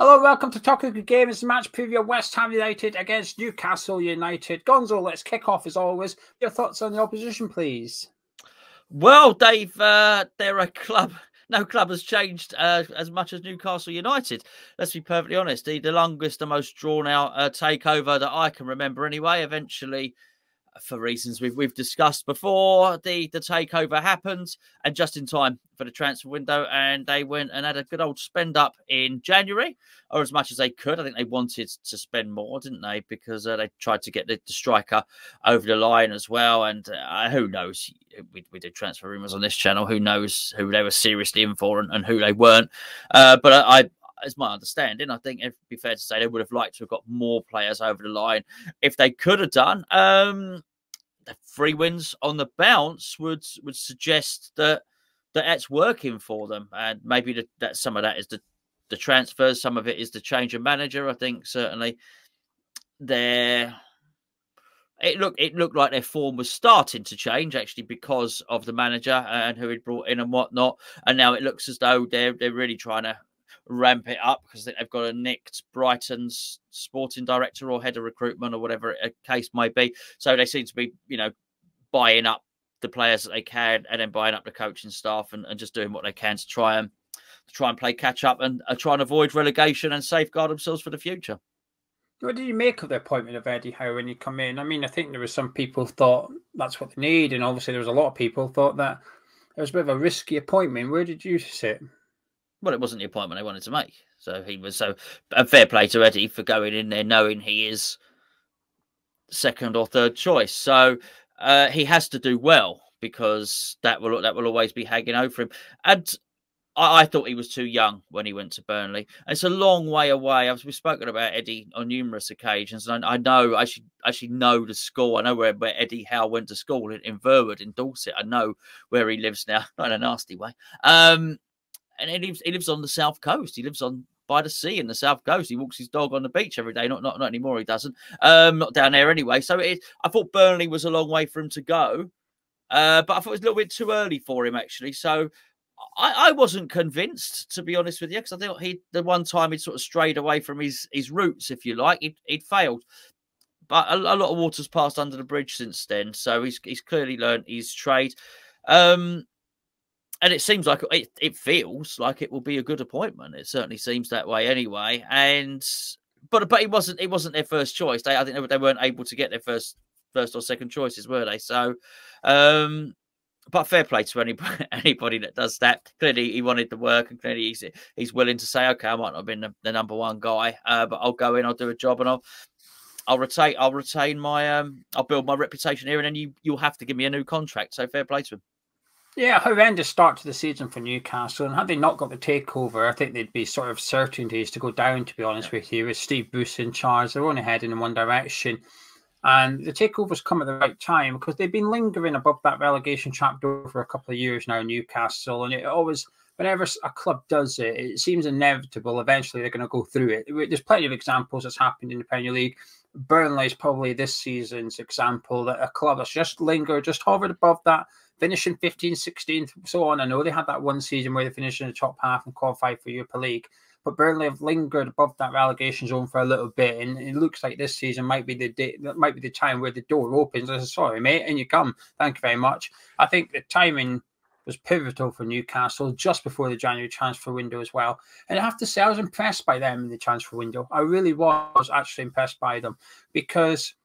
Hello, welcome to Talking Good Game. It's a match preview of West Ham United against Newcastle United. Gonzo, let's kick off as always. Your thoughts on the opposition, please. Well, Dave, they're a club. No club has changed as much as Newcastle United. Let's be perfectly honest. The longest, the most drawn-out takeover that I can remember anyway. Eventually, for reasons we've discussed before, the takeover happened, and just in time for the transfer window, and they went and had a good old spend up in January, or as much as they could. I think they wanted to spend more, didn't they? Because they tried to get the striker over the line as well. And who knows? We did transfer rumours on this channel. Who knows who they were seriously in for and who they weren't? But as my understanding, I think it'd be fair to say they would have liked to have got more players over the line if they could have done. The 3 wins on the bounce would suggest that that's working for them, and maybe that some of that is the transfers, some of it is the change of manager. I think certainly it looked like their form was starting to change actually because of the manager and who he'd brought in and whatnot, and now it looks as though they're really trying to ramp it up because they've got a nicked Brighton's sporting director or head of recruitment or whatever a case might be. So they seem to be, buying up the players that they can and then buying up the coaching staff and just doing what they can to try and play catch up and try and avoid relegation and safeguard themselves for the future. What did you make of the appointment of Eddie Howe when he come in? I mean, I think there was some people thought that's what they need, and obviously there was a lot of people thought that it was a bit of a risky appointment. Where did you sit? Well, it wasn't the appointment they wanted to make. So a fair play to Eddie for going in there knowing he is second or third choice. So he has to do well because that will always be hanging over him. And I thought he was too young when he went to Burnley. And it's a long way away. We've spoken about Eddie on numerous occasions, and I know I actually know the school. I know where Eddie Howe went to school in Verwood in Dorset. I know where he lives now, not in a nasty way. And he lives on the south coast. He lives by the sea in the south coast. He walks his dog on the beach every day. Not anymore. He doesn't. Not down there anyway. So I thought Burnley was a long way for him to go, but I thought it was a little bit too early for him actually. So I wasn't convinced, to be honest with you, because I thought the one time he'd sort of strayed away from his roots, if you like, he'd failed. But a lot of water's passed under the bridge since then. So he's clearly learned his trade. And it seems like it feels like it will be a good appointment. It certainly seems that way anyway. But it wasn't their first choice. I think they weren't able to get their first or second choices, were they? So, but fair play to anybody that does that. Clearly, he wanted the work, and clearly he's willing to say, okay, I might not have been the number one guy, but I'll go in, I'll do a job, and I'll retain my I'll build my reputation here, and then you'll have to give me a new contract. So fair play to him. Yeah, horrendous start to the season for Newcastle. And had they not got the takeover, I think they'd be sort of certainties to go down, to be honest with you. With Steve Bruce in charge, they're only heading in one direction. And the takeovers come at the right time because they've been lingering above that relegation trapdoor for a couple of years now, Newcastle. And it always, whenever a club does it, it seems inevitable. Eventually, they're going to go through it. There's plenty of examples that's happened in the Premier League. Burnley is probably this season's example that a club that's just lingered, just hovered above that, finishing 15th, 16th, so on. I know they had that one season where they finished in the top half and qualified for Europa League, but Burnley have lingered above that relegation zone for a little bit, and it looks like this season might be the time where the door opens. I said, sorry, mate, and you come. Thank you very much. I think the timing was pivotal for Newcastle just before the January transfer window as well. And I have to say, I was impressed by them in the transfer window. I really was actually impressed by them, because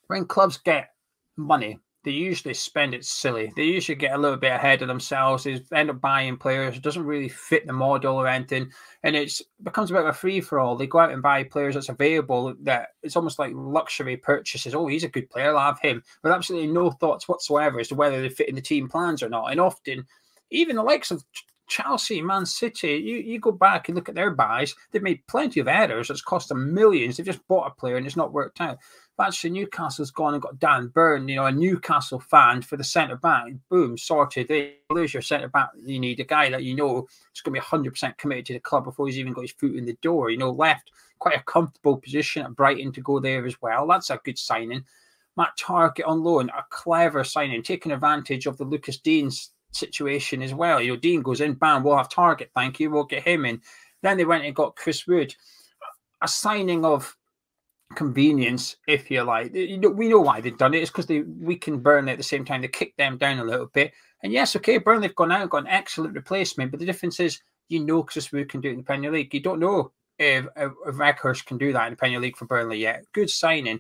when clubs get money, they usually spend it silly. They usually get a little bit ahead of themselves. They end up buying players. It doesn't really fit the model or anything. And it becomes a bit of a free-for-all. They go out and buy players that's available, that it's almost like luxury purchases. Oh, he's a good player, I'll have him. With absolutely no thoughts whatsoever as to whether they fit in the team plans or not. And often, even the likes of Chelsea, Man City, you go back and look at their buys, they've made plenty of errors that's cost them millions. They've just bought a player and it's not worked out. But actually, Newcastle's gone and got Dan Burn, a Newcastle fan for the centre-back. Boom, sorted. There's your centre-back. You need a guy that is going to be 100% committed to the club before he's even got his foot in the door. Left quite a comfortable position at Brighton to go there as well. That's a good signing. Matt Targett on loan, a clever signing, taking advantage of the Lucas Dean's situation as well. Dean goes in, bam, we'll have Targett, thank you, we'll get him in. Then they went and got Chris Wood, a signing of convenience, if you like. We know why they've done it. It's because they weakened Burnley at the same time. They kicked them down a little bit. And yes, okay, Burnley have gone out and got an excellent replacement, but the difference is, Chris Wood can do it in the Premier League. You don't know if Weghorst can do that in the Premier League for Burnley yet. Good signing.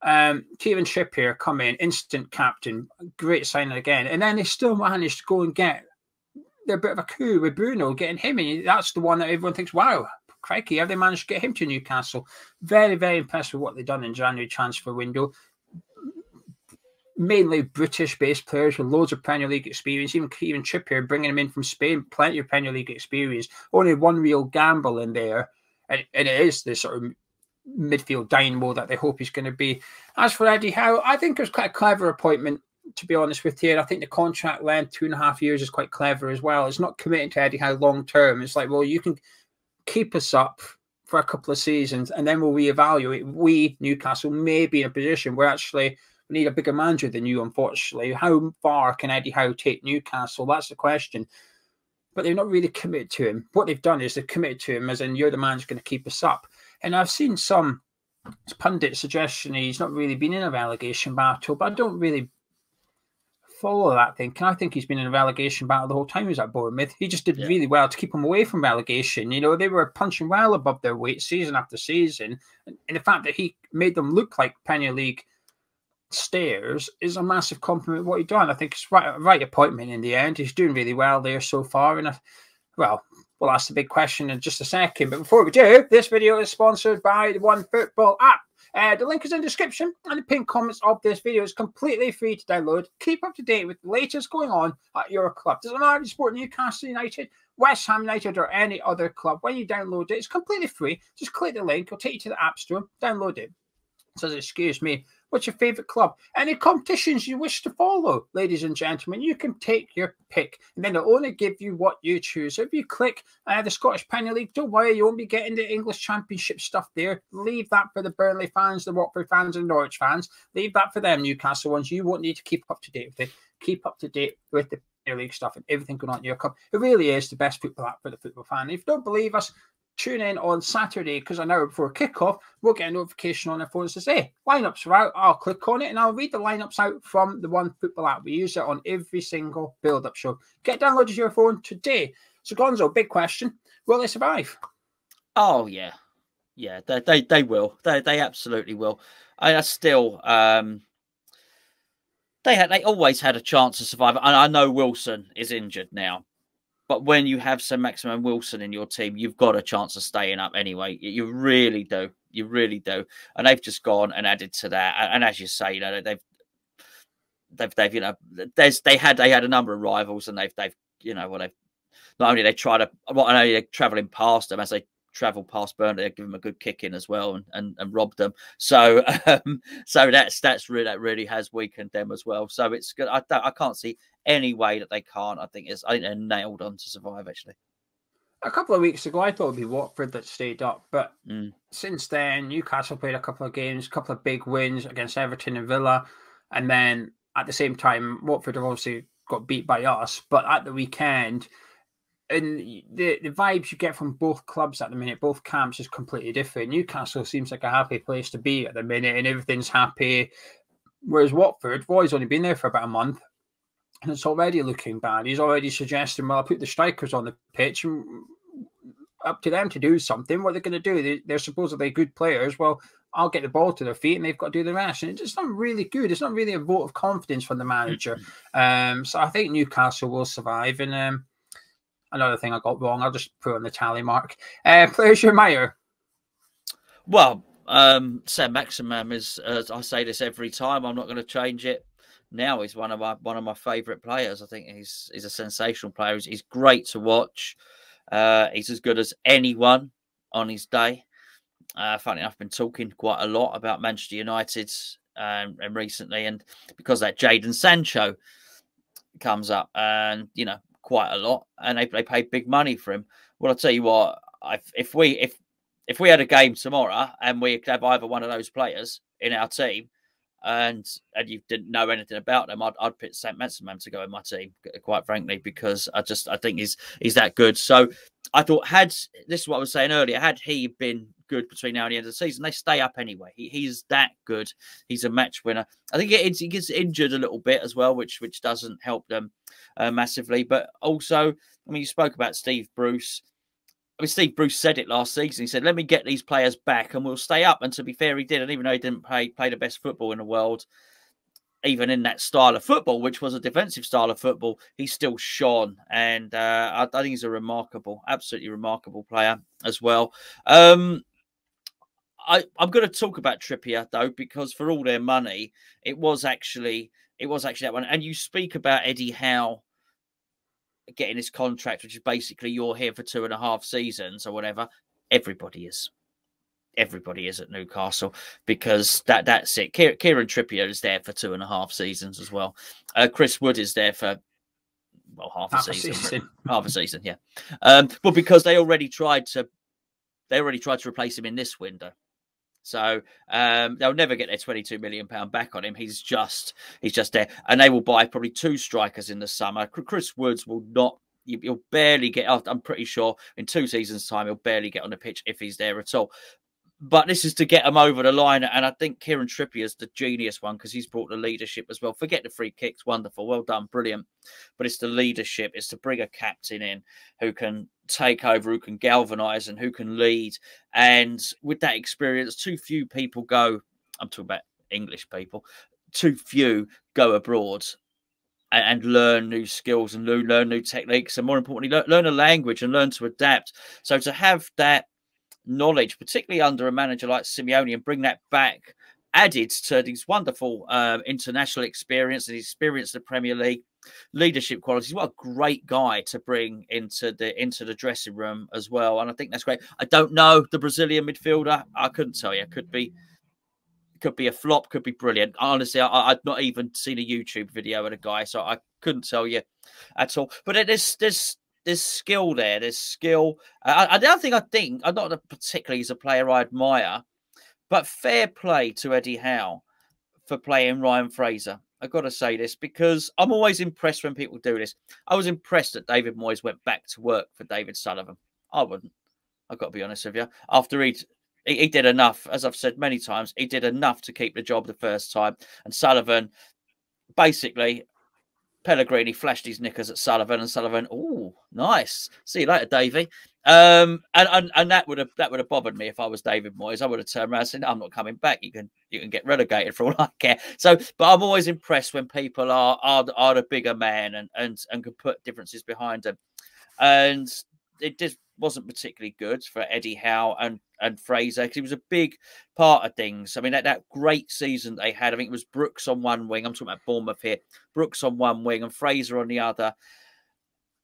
Kieran Trippier come in, instant captain, great signing again. And then they still managed to go and get their bit of a coup with Bruno, getting him in. That's the one that everyone thinks, wow, crikey, have they managed to get him to Newcastle? Very, very impressed with what they've done in January transfer window. Mainly British-based players with loads of Premier League experience. Even Trippier, bringing him in from Spain, plenty of Premier League experience. Only one real gamble in there, and it is the sort of midfield dynamo that they hope he's going to be. As for Eddie Howe, I think it was quite a clever appointment, to be honest with you. I think the contract length, 2.5 years, is quite clever as well. It's not committing to Eddie Howe long term. It's like, well, you can keep us up for a couple of seasons and then we'll reevaluate. We, Newcastle, may be in a position where actually we need a bigger manager than you, unfortunately. How far can Eddie Howe take Newcastle? That's the question. But they're not really committed to him. What they've done is they've committed to him as in, you're the man who's going to keep us up. And I've seen some pundit suggestion he's not really been in a relegation battle, but I don't really follow that thinking. I think he's been in a relegation battle the whole time he was at Bowen. He just did really well to keep them away from relegation. They were punching well above their weight season after season. And the fact that he made them look like Premier League stairs is a massive compliment what he's done. I think it's right appointment in the end. He's doing really well there so far. And we'll ask the big question in just a second. But before we do, this video is sponsored by the OneFootball app. The link is in the description and the pinned comments of this video. Is completely free to download. Keep up to date with the latest going on at your club. Doesn't matter if you support Newcastle United, West Ham United, or any other club. When you download it, it's completely free. Just click the link. It'll take you to the App Store. Download it. It says, excuse me, what's your favourite club? Any competitions you wish to follow, ladies and gentlemen, you can take your pick. And then it'll only give you what you choose. So if you click the Scottish Premier League, don't worry, you won't be getting the English Championship stuff there. Leave that for the Burnley fans, the Watford fans, and Norwich fans. Leave that for them, Newcastle ones. You won't need to keep up to date with it. Keep up to date with the Premier League stuff and everything going on in your club. It really is the best football app for the football fan. If you don't believe us, tune in on Saturday, because an hour before kickoff, we'll get a notification on our phones to say lineups are out. I'll click on it and I'll read the lineups out from the OneFootball app. We use it on every single build-up show. Get downloaded to your phone today. So, Gonzo, big question: will they survive? Oh yeah, they will. They absolutely will. I still they always had a chance to survive. And I know Wilson is injured now. But when you have Saint-Maximin Wilson in your team, you've got a chance of staying up anyway. You really do. You really do. And they've just gone and added to that. And as you say, they've they had a number of rivals, and they've not only they're travelling past them as they travel past Burnley, they give them a good kick in as well and robbed them. So that really has weakened them as well. So it's good. I can't see any way that they can't. I think they're nailed on to survive, actually. A couple of weeks ago, I thought it'd be Watford that stayed up, but since then, Newcastle played a couple of games, a couple of big wins against Everton and Villa, and then at the same time, Watford have obviously got beat by us. But at the weekend, and the vibes you get from both clubs at the minute, both camps, is completely different. Newcastle seems like a happy place to be at the minute, and everything's happy. Whereas Watford, Roy's only been there for about a month, and it's already looking bad. He's already suggesting, well, I'll put the strikers on the pitch, and up to them to do something. What are they going to do? They're supposedly good players. Well, I'll get the ball to their feet, and they've got to do the rest. And it's just not really good. It's not really a vote of confidence from the manager. So I think Newcastle will survive. And another thing I got wrong, I'll just put on the tally mark. Players you admire? Well, Saint-Maximin is, I say this every time, I'm not going to change it. Now he's one of my favourite players. I think he's a sensational player. He's great to watch. He's as good as anyone on his day. Funny enough, I've been talking quite a lot about Manchester United and recently, and because that Jadon Sancho comes up, and quite a lot, and they pay big money for him. Well, I'll tell you what, if we had a game tomorrow and we have either one of those players in our team, and you didn't know anything about them, I'd pick Saint-Maximin to go in my team, quite frankly, because I think he's that good. So I thought, this is what I was saying earlier, had he been good between now and the end of the season, they stay up anyway. He's that good. He's a match winner. I think he gets injured a little bit as well, which doesn't help them massively. But also, I mean, you spoke about Steve Bruce. I mean, Steve Bruce said it last season. He said, let me get these players back and we'll stay up. And to be fair, he did. And even though he didn't play the best football in the world, even in that style of football, which was a defensive style of football, he still shone. And I think he's a absolutely remarkable player as well. I'm going to talk about Trippier, though, because for all their money, it was actually that one. And you speak about Eddie Howe getting his contract, which is basically you're here for 2.5 seasons or whatever. Everybody is at Newcastle, because that's it. Kieran Trippier is there for 2.5 seasons as well. Chris Wood is there for half a season. Half a season, yeah. But because they already tried to replace him in this window. So they'll never get their £22 million back on him. He's just there, and they will buy probably 2 strikers in the summer. Chris Woods will not. He'll barely get. I'm pretty sure in 2 seasons' time he'll barely get on the pitch if he's there at all. But this is to get them over the line, and I think Kieran Trippier is the genius one, because he's brought the leadership as well. Forget the free kicks, wonderful, well done, brilliant. But it's the leadership. It's to bring a captain in who can take over, who can galvanise, and who can lead. And with that experience, too few people go. I'm talking about English people. Too few go abroad and learn new skills and learn new techniques, and more importantly, learn a language and learn to adapt. So to have that knowledge, particularly under a manager like Simeone, and bring that back, added to these wonderful international experience and experience in the Premier League, leadership qualities. What a great guy to bring into the dressing room as well. And I think that's great. I don't know the Brazilian midfielder. I couldn't tell you. Could be a flop, could be brilliant. Honestly, I'd not even seen a YouTube video of the guy, so I couldn't tell you at all. But there's skill there. There's skill. Another thing I think, I'm not particularly as a player I admire, but fair play to Eddie Howe for playing Ryan Fraser. I've got to say this, because I'm always impressed when people do this. I was impressed that David Moyes went back to work for David Sullivan. I wouldn't. I've got to be honest with you. After he did enough, as I've said many times, he did enough to keep the job the first time. And Sullivan, basically, Pellegrini flashed his knickers at Sullivan, and Sullivan, oh, nice. See you later, Davey. And that would have bothered me if I was David Moyes. I would have turned around and said, no, I'm not coming back. You can get relegated for all I care. So, but I'm always impressed when people are the bigger man and can put differences behind them. And it just wasn't particularly good for Eddie Howe and Fraser, because he was a big part of things. I mean, that great season they had, I think it was Brooks on one wing. I'm talking about Bournemouth here. Brooks on one wing and Fraser on the other.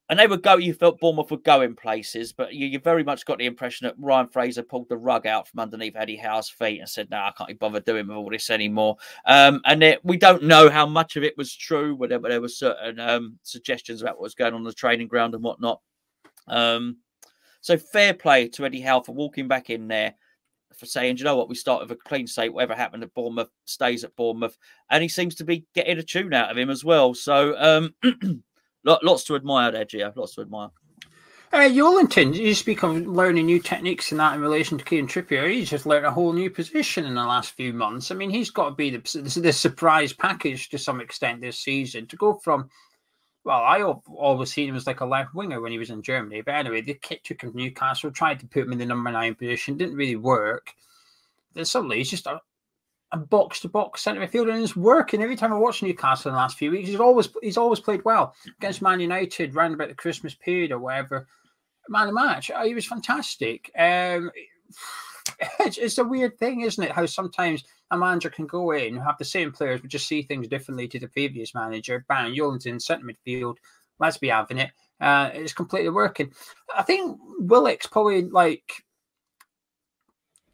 And they would go, you felt Bournemouth would go in places, but you very much got the impression that Ryan Fraser pulled the rug out from underneath Eddie Howe's feet and said, no, I can't be bothered doing with all this anymore. And we don't know how much of it was true, but there were certain suggestions about what was going on the training ground and whatnot. So fair play to Eddie Howe for walking back in there, for saying, you know what, we start with a clean slate. Whatever happened at Bournemouth stays at Bournemouth. And he seems to be getting a tune out of him as well. So lots to admire there, Gio. Lots to admire. Yolenton, you speak of learning new techniques and that in relation to Kieran Trippier. He's just learned a whole new position in the last few months. I mean, he's got to be the surprise package to some extent this season. To go from, well, I always seen him as like a left winger when he was in Germany. But anyway, the kit took him to Newcastle, tried to put him in the number 9 position, didn't really work. Then suddenly he's just a box-to-box centre midfielder, and it's working. Every time I watch Newcastle in the last few weeks, he's always played well. Against Man United, round about the Christmas period or whatever, man of the match, he was fantastic. It's a weird thing, isn't it? How sometimes a manager can go in and have the same players but just see things differently to the previous manager. Bang, Yolenton, centre midfield, let's be having it. It's completely working. I think Willock's probably like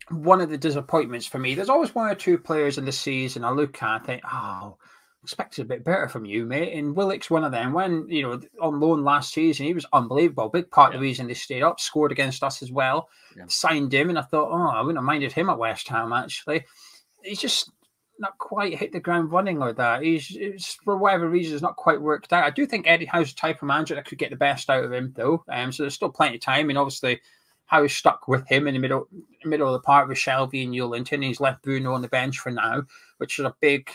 one of the disappointments for me. There's always 1 or 2 players in the season I look at and think, oh, expected a bit better from you, mate. And Willock's one of them. When, on loan last season, he was unbelievable. Big part of the reason they stayed up, scored against us as well. Yeah. Signed him, and I thought, I wouldn't have minded him at West Ham, actually. He's just, not quite hit the ground running like that. It's for whatever reason, it's not quite worked out. I do think Eddie Howe's the type of manager that could get the best out of him, though. So there's still plenty of time, and obviously Howe's stuck with him in the middle of the park with Shelby and Yolinton. He's left Bruno on the bench for now, which is a big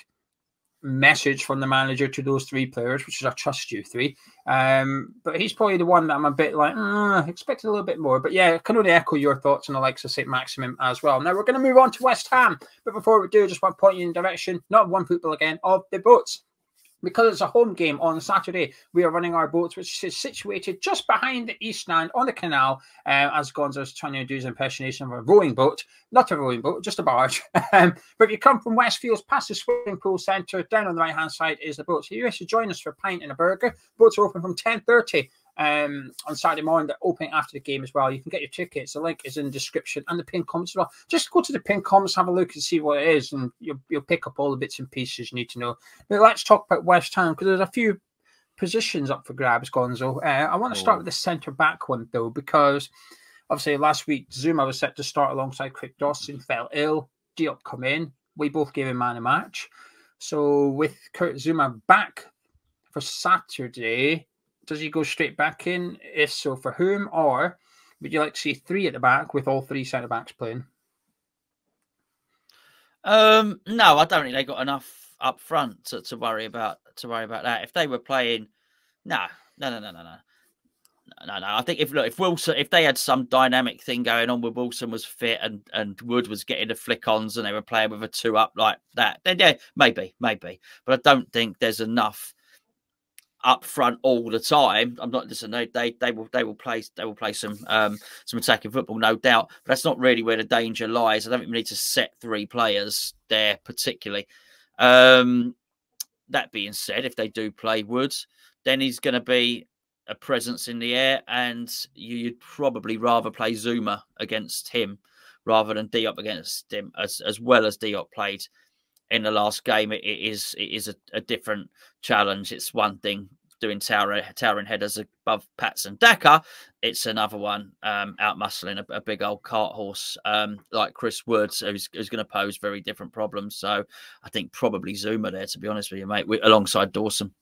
message from the manager to those three players, which is I trust you three. But he's probably the one that I'm a bit like, expected a little bit more. But yeah, I can only echo your thoughts on the likes of Saint-Maximin as well. Now we're going to move on to West Ham. But before we do, I just want to point you in the direction, not one football again, of the boats. Because it's a home game on Saturday, we are running our boats, which is situated just behind the East Stand on the canal, as Gonzo's trying to do his impersonation of a rowing boat. Not a rowing boat, just a barge. But if you come from Westfields past the swimming pool centre, down on the right-hand side is the boat. So you should join us for a pint and a burger. Boats are open from 10:30 on Saturday morning. They're opening after the game as well. You can get your tickets. The link is in the description and the pin comments as well. Just go to the pin comments, have a look and see what it is, and you'll pick up all the bits and pieces you need to know. But let's talk about West Ham, because there's a few positions up for grabs, Gonzo. I want to start with the centre-back one, though, because obviously last week Zuma was set to start alongside Craig Dawson, fell ill. Diop come in. We both gave him man a match. So with Kurt Zuma back for Saturday, does he go straight back in? If so, for whom? Or would you like to see three at the back with all three centre backs playing? No, I don't think they got enough up front to worry about that. If they were playing, no. I think if Wilson, if they had some dynamic thing going on where Wilson was fit and Wood was getting the flick-ons and they were playing with a two up like that, then yeah, maybe. But I don't think there's enough up front all the time. I'm not listening. They will play some attacking football, no doubt. But that's not really where the danger lies. I don't think we need to set three players there particularly. That being said, if they do play Woods, then he's going to be a presence in the air, and you'd probably rather play Zuma against him rather than Diop against him, as well as Diop played in the last game. It is a different challenge. It's one thing doing towering headers above Patson Daka. It's another one out muscling a big old cart horse like Chris Woods, who's going to pose very different problems. So I think probably Zuma there, to be honest with you, mate, alongside Dawson.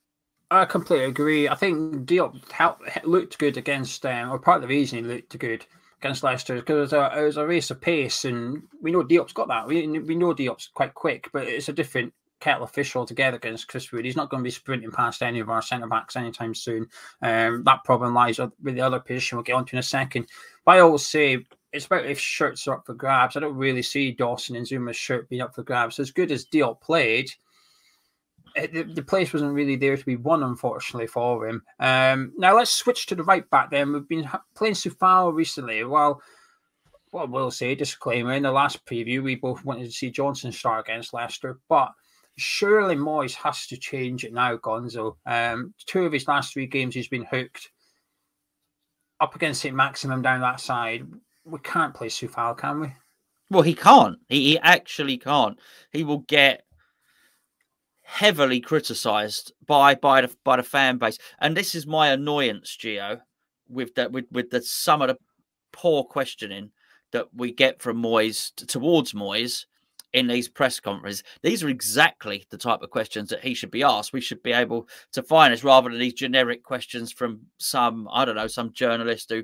I completely agree. I think Diop looked good against, or part of the reason he looked good against Leicester, because it was a race of pace, and we know Diop's got that. We know Diop's quite quick, but it's a different kettle of fish altogether against Chris Wood. He's not going to be sprinting past any of our centre-backs anytime soon. That problem lies with the other position we'll get onto in a second. But I always say it's about if shirts are up for grabs. I don't really see Dawson and Zuma's shirt being up for grabs. As good as Diop played, the place wasn't really there to be won, unfortunately, for him. Now let's switch to the right back then. We've been playing Sufal recently. Well, what we'll say, disclaimer, in the last preview, we both wanted to see Johnson start against Leicester, but surely Moyes has to change it now, Gonzo. 2 of his last 3 games, he's been hooked. Up against Saint-Maximin down that side, we can't play Sufal, can we? Well, he can't. He actually can't. He will get heavily criticised by the fan base, and this is my annoyance, Geo, with some of the poor questioning that we get from Moyes towards Moyes in these press conferences. These are exactly the type of questions that he should be asked. We should be able to find this, rather than these generic questions from some journalist who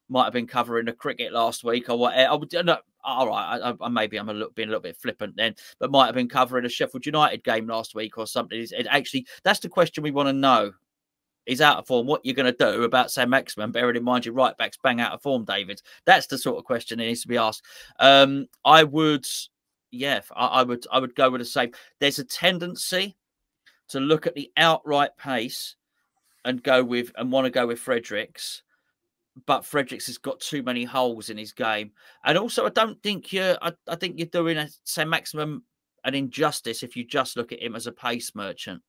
might have been covering the cricket last week or whatever. No, all right, maybe I'm being a little bit flippant then, but might have been covering a Sheffield United game last week or something. Actually, that's the question we want to know. He's out of form. What you're going to do about Saint-Maximin, bearing in mind your right back's bang out of form, David? That's the sort of question that needs to be asked. I would go with the same. There's a tendency to look at the outright pace and want to go with Fredericks. But Fredericks has got too many holes in his game. And also, I think you're doing Saint-Maximin an injustice if you just look at him as a pace merchant.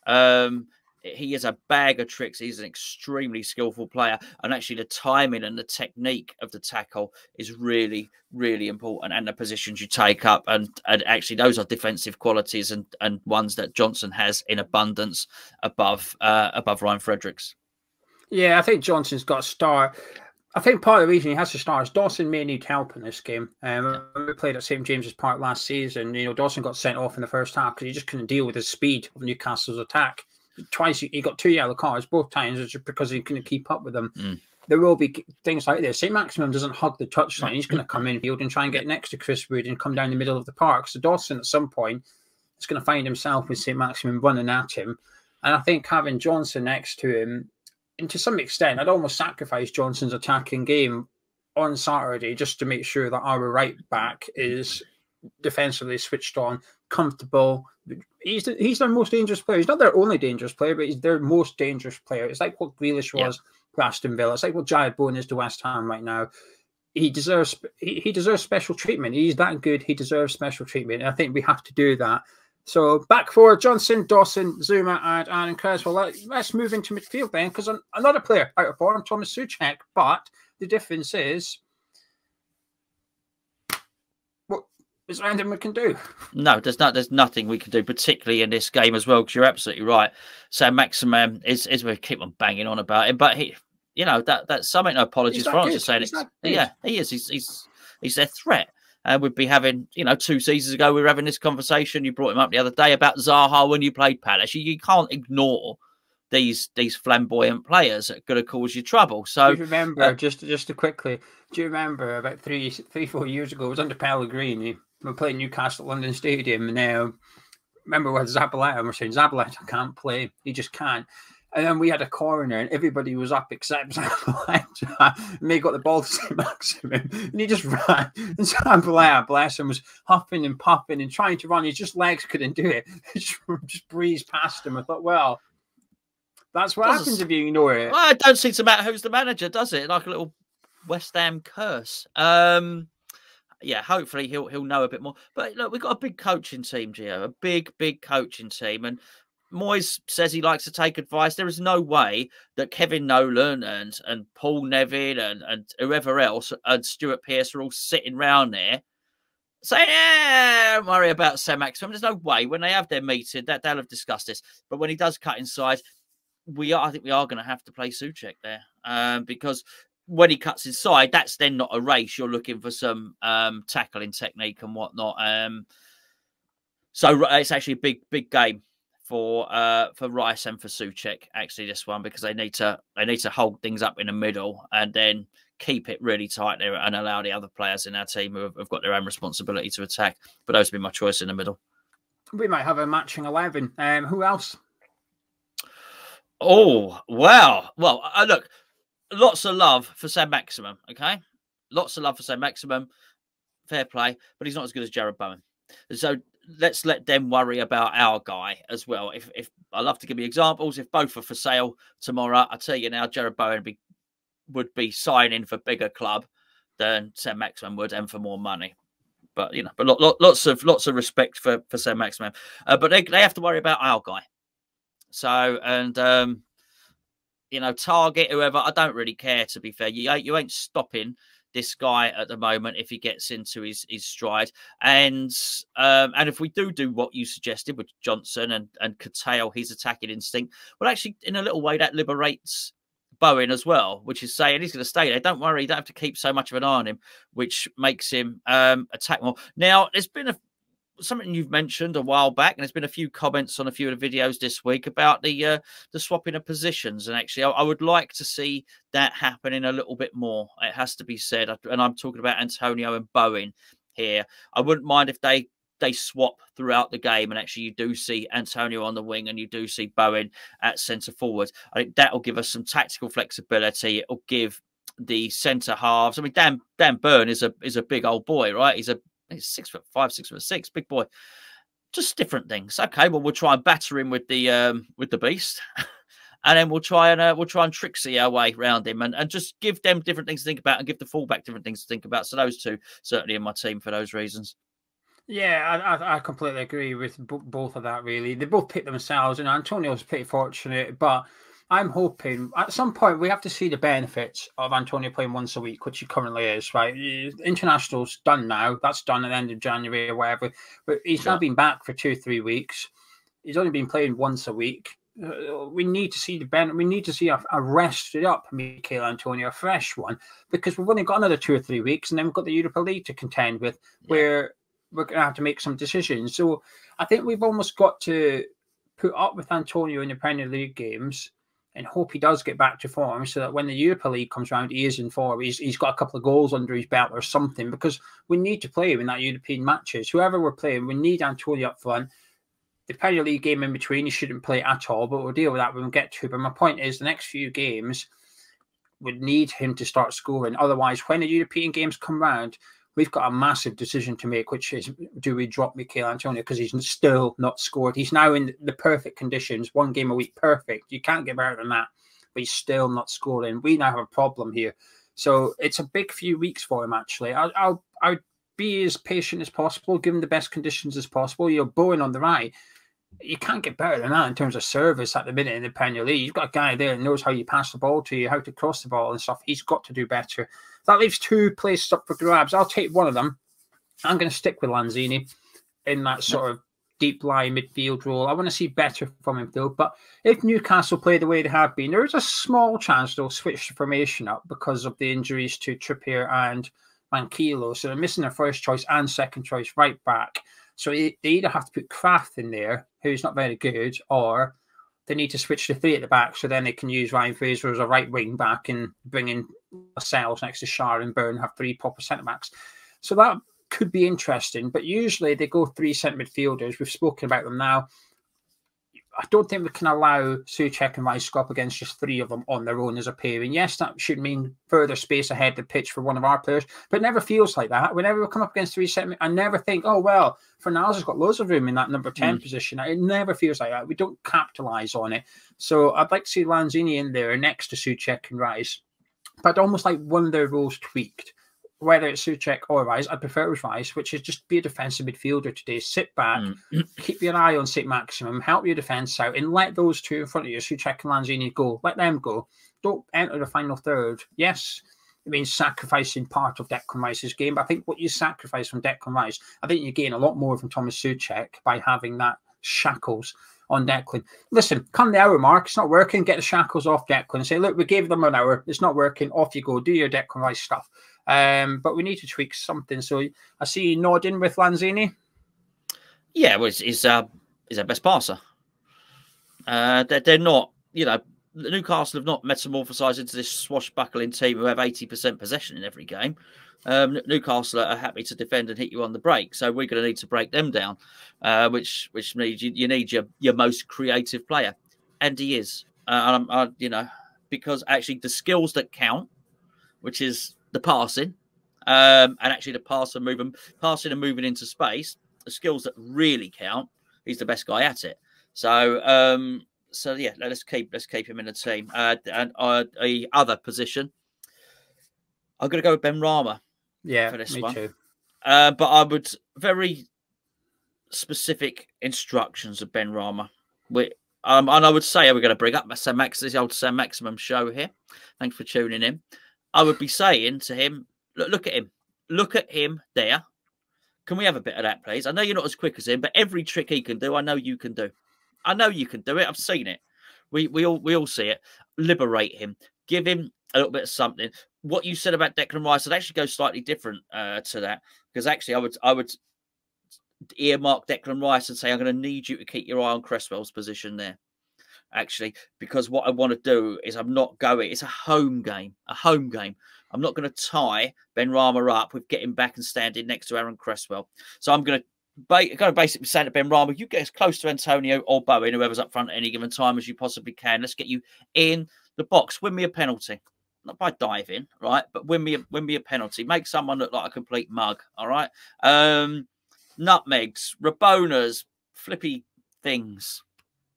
He is a bag of tricks. He's an extremely skillful player. And actually, the timing and the technique of the tackle is really, really important. And the positions you take up. And actually, those are defensive qualities and ones that Johnson has in abundance above Ryan Fredericks. Yeah, I think Johnson's got a start. I think part of the reason he has to start is Dawson may need help in this game. We played at St James's Park last season. You know, Dawson got sent off in the first half because he just couldn't deal with the speed of Newcastle's attack. Twice he got 2 yellow cards, both times just because he couldn't keep up with them. There will be things like this. Saint-Maximin doesn't hug the touchline. He's going to come in field and try and get next to Chris Wood and come down the middle of the park. So Dawson at some point is going to find himself with Saint-Maximin running at him. And I think having Johnson next to him, and to some extent, I'd almost sacrifice Johnson's attacking game on Saturday just to make sure that our right back is defensively switched on, comfortable. He's their most dangerous player. He's not their only dangerous player, but he's their most dangerous player. It's like what Grealish was to Aston Villa. It's like what Jared Bowen is to West Ham right now. He deserves special treatment. He's that good. He deserves special treatment. And I think we have to do that. So back four, Johnson, Dawson, Zuma, and Aaron Creswell. Let's move into midfield then, because another player out of form, Thomas Souček. But the difference is, what is there anything we can do? No, there's nothing we can do, particularly in this game as well. Because you're absolutely right. Saint-Maximin is we keep on banging on about him, but he, you know, that's something. No apologies for just saying it. Yeah, he is. He's their threat. We'd be having, you know, 2 seasons ago, we were having this conversation. You brought him up the other day about Zaha when you played Palace. You can't ignore these flamboyant players that are going to cause you trouble. So, do you remember, just to quickly, do you remember about 4 years ago, it was under Pellegrini, we were playing Newcastle at London Stadium, and now, remember with Zabaleta, and we're saying, Zabaleta can't play, he just can't. And then we had a corner and everybody was up except Zabaleta. And they got the ball to Saint-Maximin and he just ran. And Zabaleta, bless him, was huffing and puffing and trying to run. His just legs couldn't do it. He just breezed past him. I thought, well, that's what happens if you ignore it. Well, it don't seem to matter who's the manager, does it? Like a little West Ham curse. Yeah, hopefully he'll know a bit more. But look, we've got a big coaching team, Gio, a big coaching team. And Moyes says he likes to take advice. There is no way that Kevin Nolan and Paul Neville and whoever else and Stuart Pearce are all sitting round there saying, don't worry about Saint-Maximin. There's no way when they have their meeting that they'll have discussed this. But when he does cut inside, I think we are going to have to play Souček there because when he cuts inside, that's then not a race. You're looking for some tackling technique and whatnot. So it's actually a big game for Rice and for Souček, actually, this one, because they need to hold things up in the middle and then keep it really tight there and allow the other players in our team who have got their own responsibility to attack. But those would be my choice in the middle. We might have a matching 11. Who else? Oh, wow. Well, look, lots of love for Saint-Maximin, okay? Lots of love for Saint-Maximin. Fair play, but he's not as good as Jared Bowen. So let's let them worry about our guy as well. If I love to give you examples, if both are for sale tomorrow, I tell you now, Jared Bowen would be signing for bigger club than Saint-Maximin would, and for more money. But you know, but lots of respect for Saint-Maximin. But they have to worry about our guy. So and you know, target whoever. I don't really care, to be fair. You ain't stopping this guy at the moment if he gets into his stride. And if we do what you suggested with Johnson and curtail his attacking instinct, well, actually, in a little way, that liberates Bowen as well, which is saying he's going to stay there. Don't worry, you don't have to keep so much of an eye on him, which makes him attack more. Now, there's been something you've mentioned a while back, and there's been a few comments on a few of the videos this week about the swapping of positions. And actually, I would like to see that happening a little bit more. It has to be said. And I'm talking about Antonio and Bowen here. I wouldn't mind if they swap throughout the game, and actually you do see Antonio on the wing and you do see Bowen at centre forward. I think that will give us some tactical flexibility. It will give the centre halves. I mean, Dan Burn is a big old boy, right? He's 6'5", 6'6", big boy. Just different things. Okay, well, we'll try and batter him with the beast, and then we'll try and tricksy our way around him, and just give them different things to think about, and give the fullback different things to think about. So those two certainly in my team for those reasons. Yeah, I completely agree with both of that. Really, they both picked themselves, and Antonio's pretty fortunate, but I'm hoping at some point we have to see the benefits of Antonio playing once a week, which he currently is, right? International's done now. That's done at the end of January or whatever. But he's now been back for 2-3 weeks. He's only been playing once a week. we need to see we need to see a rested up Michail Antonio, a fresh one, because we've only got another 2 or 3 weeks, and then we've got the Europa League to contend with, where we're going to have to make some decisions. So I think we've almost got to put up with Antonio in the Premier League games and hope he does get back to form, so that when the Europa League comes around, he is in form. He's got a couple of goals under his belt or something, because we need to play him in that European matches. Whoever we're playing, we need Antonio up front. The Premier League game in between, you shouldn't play at all, but we'll deal with that when we get to it. But my point is, the next few games would need him to start scoring. Otherwise, when the European games come round, we've got a massive decision to make, which is, do we drop Michail Antonio because he's still not scored? He's now in the perfect conditions, 1 game a week, perfect. You can't get better than that, but he's still not scoring. We now have a problem here. So it's a big few weeks for him, actually. I'll be as patient as possible, give him the best conditions as possible. You're Bowen on the right. You can't get better than that in terms of service at the minute in the Premier League. You've got a guy there that knows how you pass the ball to you, how to cross the ball and stuff. He's got to do better. That leaves 2 places up for grabs. I'll take one of them. I'm going to stick with Lanzini in that sort of deep line midfield role. I want to see better from him, though. But if Newcastle play the way they have been, there is a small chance they'll switch the formation up because of the injuries to Trippier and Manquillo. So they're missing their first choice and second choice right back. So they either have to put Kraft in there, who's not very good, or they need to switch to 3 at the back, so then they can use Ryan Fraser as a right wing back and bring in Lascelles next to Schär and Byrne, have 3 proper centre backs. So that could be interesting. But usually they go 3 centre midfielders. We've spoken about them now. I don't think we can allow Souček and Rice to go up against just 3 of them on their own as a pairing. Yes, that should mean further space ahead of the pitch for one of our players, but it never feels like that. Whenever we come up against 3 centre, I never think, oh, well, Fornals has got loads of room in that number 10 position. It never feels like that. We don't capitalise on it. So I'd like to see Lanzini in there next to Souček and Rice, but I'd almost like one of their roles tweaked. Whether it's Souček or Rice, I prefer it with Rice, which is just be a defensive midfielder today. Sit back, keep your eye on Saint-Maximin, help your defence out, and let those 2 in front of you, Souček and Lanzini, go. Let them go. Don't enter the final third. Yes, it means sacrificing part of Declan Rice's game, but I think what you sacrifice from Declan Rice, I think you gain a lot more from Thomas Souček by having that shackles on Declan. Listen, come the hour mark, it's not working, get the shackles off Declan and say, look, we gave them an hour, it's not working, off you go, do your Declan Rice stuff. But we need to tweak something. So I see you nodding with Lanzini. Yeah, well, he's our best passer. They're not, you know, Newcastle have not metamorphosized into this swashbuckling team who have 80% possession in every game. Newcastle are happy to defend and hit you on the break, so we're going to need to break them down, which means you need your most creative player, and he is. You know, because actually the skills that count, which is the passing, and actually the passing and moving into space, the skills that really count, he's the best guy at it. So so yeah, let's keep him in the team. And a other position, I'm going to go with Ben Rama. Yeah, for this me one. too. But I would very specific instructions of Ben Rama. And I would say we're going to bring up this old Saint-Maximin show here. Thanks for tuning in. I would be saying to him, look at him. Look at him there. Can we have a bit of that, please? I know you're not as quick as him, but every trick he can do, I know you can do. I know you can do it. I've seen it. We all see it. Liberate him. Give him a little bit of something. What you said about Declan Rice, I'd actually go slightly different to that, because actually I would earmark Declan Rice and say, I'm going to need you to keep your eye on Cresswell's position there. Actually, because what I want to do is it's a home game. I'm not going to tie Ben Rama up with getting back and standing next to Aaron Cresswell. So I'm going to basically say to Ben Rama, you get as close to Antonio or Bowen, whoever's up front at any given time, as you possibly can. Let's get you in the box. Win me a penalty. Not by diving, right? But win me a penalty. Make someone look like a complete mug, all right? Nutmegs, Rabonas, flippy things,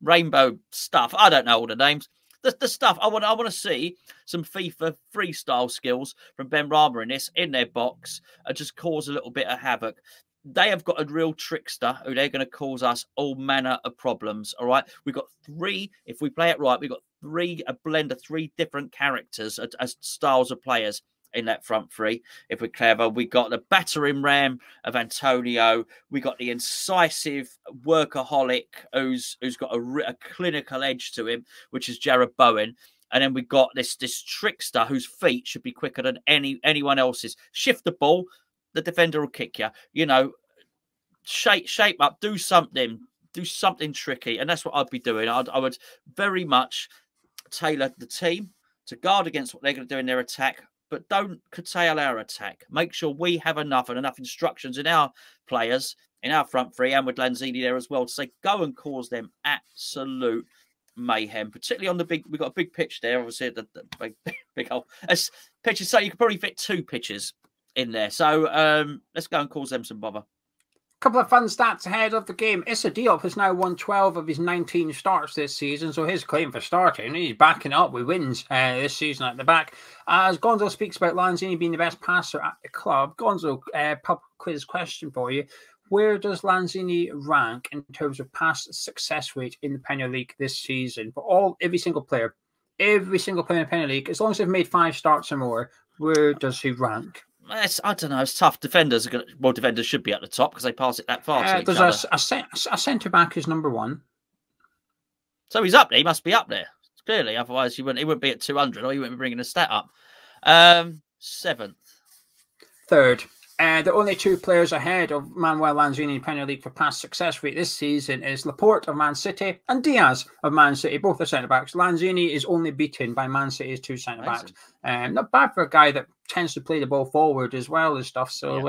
rainbow stuff. I don't know all the names. The stuff I want to see some FIFA freestyle skills from Ben Rama in their box and just cause a little bit of havoc. They have got a real trickster who they're going to cause us all manner of problems. All right, we've got 3. If we play it right, we've got a blend of 3 different characters as styles of players. in that front three if we're clever. We got the battering ram of Antonio. We got the incisive workaholic who's got a clinical edge to him, which is Jared Bowen. And then we got this trickster whose feet should be quicker than anyone else's. Shift the ball, the defender will kick you. You know, shape up, do something tricky, and that's what I'd be doing. I would very much tailor the team to guard against what they're going to do in their attack, but don't curtail our attack. Make sure we have enough instructions in our players, in our front three, and with Lanzini there as well, to say go and cause them absolute mayhem, particularly on the big. We've got a big pitch there, obviously, the big old pitches. So you could probably fit 2 pitches in there. So let's go and cause them some bother. Couple of fun stats ahead of the game. Issa Diop has now won 12 of his 19 starts this season, so his claim for starting, he's backing up with wins this season at the back. As Gonzo speaks about Lanzini being the best passer at the club, Gonzo, pub quiz question for you. Where does Lanzini rank in terms of pass success rate in the Premier League this season? For every single player in the Premier League, as long as they've made 5 starts or more, where does he rank? I don't know. It's tough. Defenders should be at the top because they pass it that far to each other. A centre back is number 1. So he's up there. He must be up there clearly. Otherwise, he wouldn't be at 200, or he wouldn't be bringing a stat up. 7th, 3rd. The only 2 players ahead of Manuel Lanzini in Premier League for pass success rate this season is Laporte of Man City and Diaz of Man City. Both are centre-backs. Lanzini is only beaten by Man City's 2 centre-backs. Not bad for a guy that tends to play the ball forward as well as stuff. So,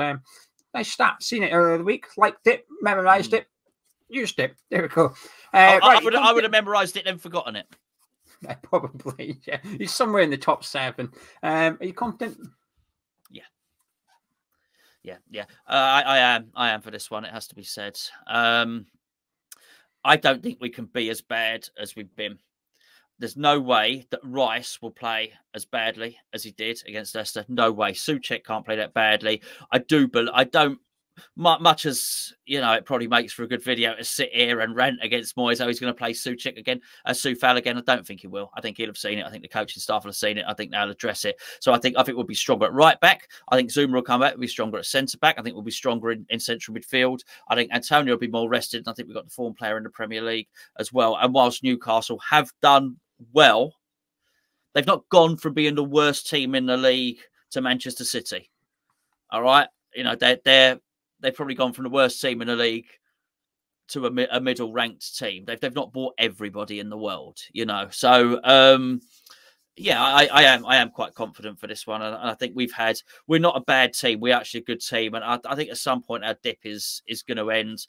nice stat. Seen it earlier in the week. Liked it. Memorised it. Used it. There we go. I would have memorised it and forgotten it. Probably, yeah. He's somewhere in the top 7. Are you confident? Yeah. I am for this one. It has to be said. I don't think we can be as bad as we've been. There's no way that Rice will play as badly as he did against Leicester. No way. Souček can't play that badly. I don't. Much as, you know, it probably makes for a good video to sit here and rant against Moyes, he's going to play Souček again, Soufal again. I don't think he will. I think he'll have seen it. I think the coaching staff will have seen it. I think they'll address it. So I think we'll be stronger at right back. I think Zuma will come back. We'll be stronger at centre back. I think we'll be stronger in central midfield. I think Antonio will be more rested. And I think we've got the form player in the Premier League as well. And whilst Newcastle have done well, they've not gone from being the worst team in the league to Manchester City. All right. You know, they've probably gone from the worst team in the league to a middle-ranked team. They've not bought everybody in the world, you know. So, yeah, I am quite confident for this one. And I think we're not a bad team. We're actually a good team. And I think at some point our dip is going to end.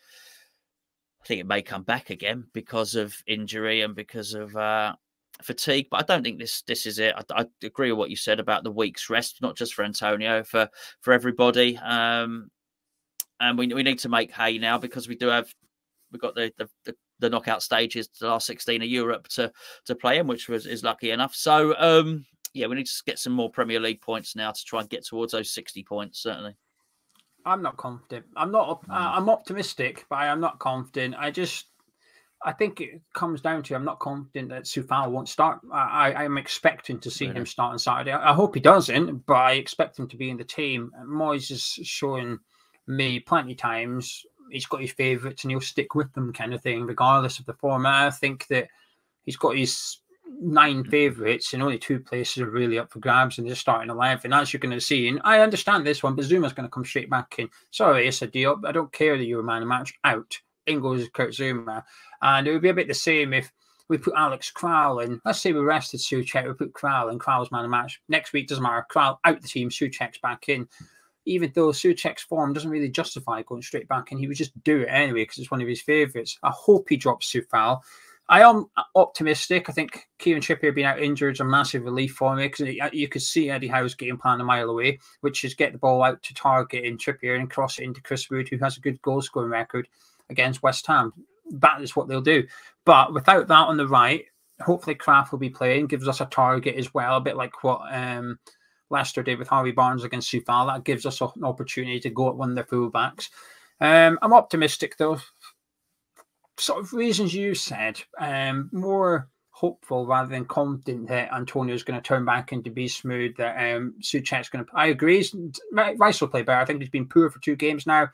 I think it may come back again because of injury and because of fatigue. But I don't think this is it. I agree with what you said about the week's rest, not just for Antonio, for everybody. And we need to make hay now because we've got the knockout stages, the last 16 of Europe to play in, which is lucky enough. So yeah, we need to get some more Premier League points now to try and get towards those 60 points. Certainly, I'm not confident. I'm optimistic, but I am not confident. I think it comes down to I'm not confident that Soufal won't start. I'm expecting to see him start on Saturday. I hope he doesn't, but I expect him to be in the team. Moyes is showing me plenty of times he's got his favourites and he'll stick with them, kind of thing, regardless of the format. I think that he's got his 9 favourites and only 2 places are really up for grabs in the starting 11. As you're going to see, and I understand this one, but Zuma's going to come straight back in. Sorry, Issa Diop, I don't care that you're a man of match. Out. In goes Kurt Zuma. And it would be a bit the same if we put Alex Kral in. Let's say we rested Souček, we put Kral in, Kral's man of match. Next week, doesn't matter. Kral out the team, Souček's back in. Even though Souček's form doesn't really justify going straight back in, he would just do it anyway because it's one of his favourites. I hope he drops Soufal. I am optimistic. I think Kieran Trippier being out injured is a massive relief for me because you could see Eddie Howe's game plan a mile away, which is get the ball out to target in Trippier and cross it into Chris Wood, who has a good goal scoring record against West Ham. That is what they'll do. But without that on the right, hopefully Kraft will be playing, gives us a target as well, a bit like what Leicester did with Harvey Barnes against Soufal. That gives us an opportunity to go at one of their fullbacks. I'm optimistic, though. Sort of reasons you said, more hopeful rather than confident that Antonio's going to turn back into beast smooth, that Souček's going to... I agree. Rice will play better. I think he's been poor for 2 games now.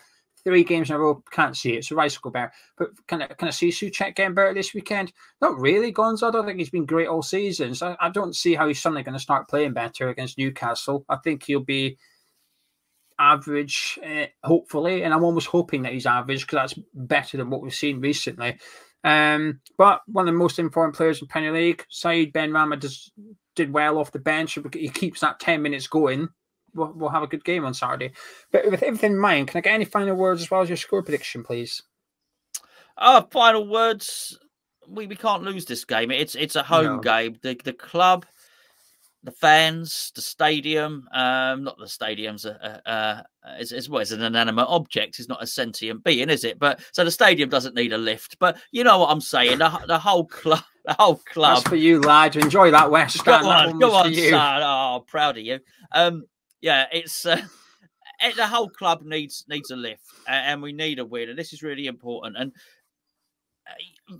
3 games in a row, can't see it. So Rice will go better. But can I see Souček getting better this weekend? Not really, Gonzo. I don't think he's been great all season. So I don't see how he's suddenly going to start playing better against Newcastle. I think he'll be average, hopefully. And I'm almost hoping that he's average because that's better than what we've seen recently. But one of the most important players in Premier League, Said Benrahma, did well off the bench. He keeps that 10 minutes going. We'll have a good game on Saturday. But with everything in mind, can I get any final words as well as your score prediction, please? Final words. We can't lose this game. It's a home game. The club, the fans, the stadium, not the stadium's it's an inanimate object. It's not a sentient being, is it? But so the stadium doesn't need a lift. But you know what I'm saying. The whole club. The whole club. That's for you, lad. Enjoy that West Stand. Go on, son. Oh, proud of you. Yeah, it's the whole club needs a lift, and we need a win, and this is really important. And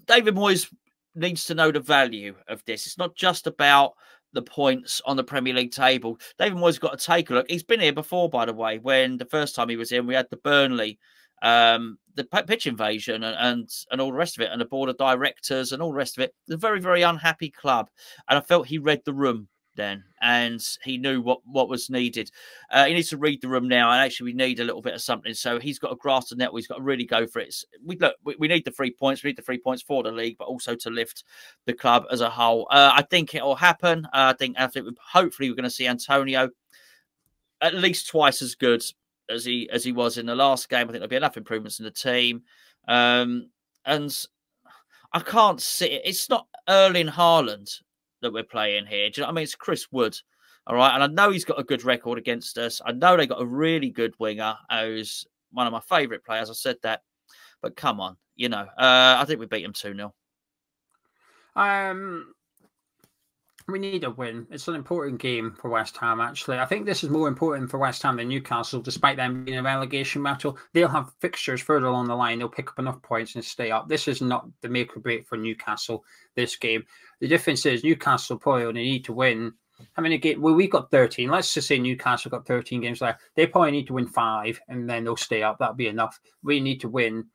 David Moyes needs to know the value of this. It's not just about the points on the Premier League table. David Moyes got to take a look. He's been here before, by the way, when the first time he was in, we had the Burnley, the pitch invasion and all the rest of it, and the board of directors and all the rest of it. It's a very, very unhappy club, and I felt he read the room then, and he knew what was needed. He needs to read the room now, and actually we need a little bit of something. So he's got to grasp the net. He's got to really go for it. We need the 3 points. We need the 3 points for the league, but also to lift the club as a whole. I think it will happen. I think hopefully we're going to see Antonio at least twice as good as he was in the last game. I think there'll be enough improvements in the team, and I can't see it. It's not Erling Haaland that we're playing here. Do you know what I mean? It's Chris Wood, all right? And I know he's got a good record against us. I know they got a really good winger who's one of my favourite players. I said that. But come on, you know. I think we beat him 2-0. We need a win. It's an important game for West Ham, actually. I think this is more important for West Ham than Newcastle, despite them being a relegation battle. They'll have fixtures further along the line. They'll pick up enough points and stay up. This is not the make or break for Newcastle, this game. The difference is Newcastle probably only need to win. How many games? Well, we got 13. Let's just say Newcastle got 13 games left. They probably need to win 5, and then they'll stay up. That'll be enough. We need to win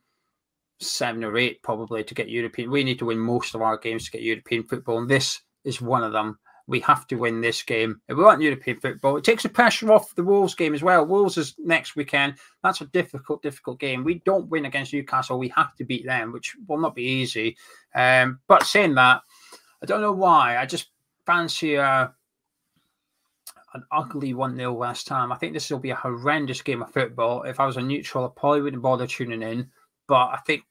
7 or 8 probably to get European. We need to win most of our games to get European football, and this is one of them. We have to win this game. If we want European football, it takes the pressure off the Wolves game as well. Wolves is next weekend. That's a difficult game. We don't win against Newcastle. We have to beat them, which will not be easy. But saying that, I don't know why. I just fancy an ugly 1-0 West Ham. I think this will be a horrendous game of football. If I was a neutral, I probably wouldn't bother tuning in. But I think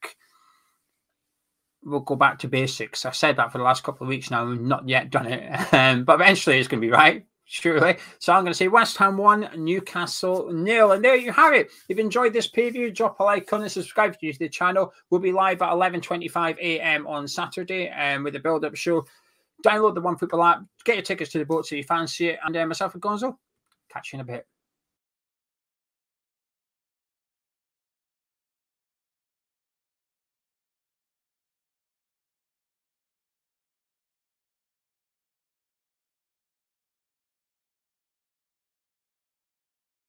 we'll go back to basics. I've said that for the last couple of weeks now. We've not yet done it. But eventually it's going to be right, surely. So I'm going to say West Ham 1, Newcastle 0. And there you have it. If you've enjoyed this preview, drop a like on it, subscribe to the channel. We'll be live at 11:25 a.m. on Saturday with the build-up show. Download the OneFootball app. Get your tickets to the boats if you fancy it. And myself and Gonzo, catch you in a bit.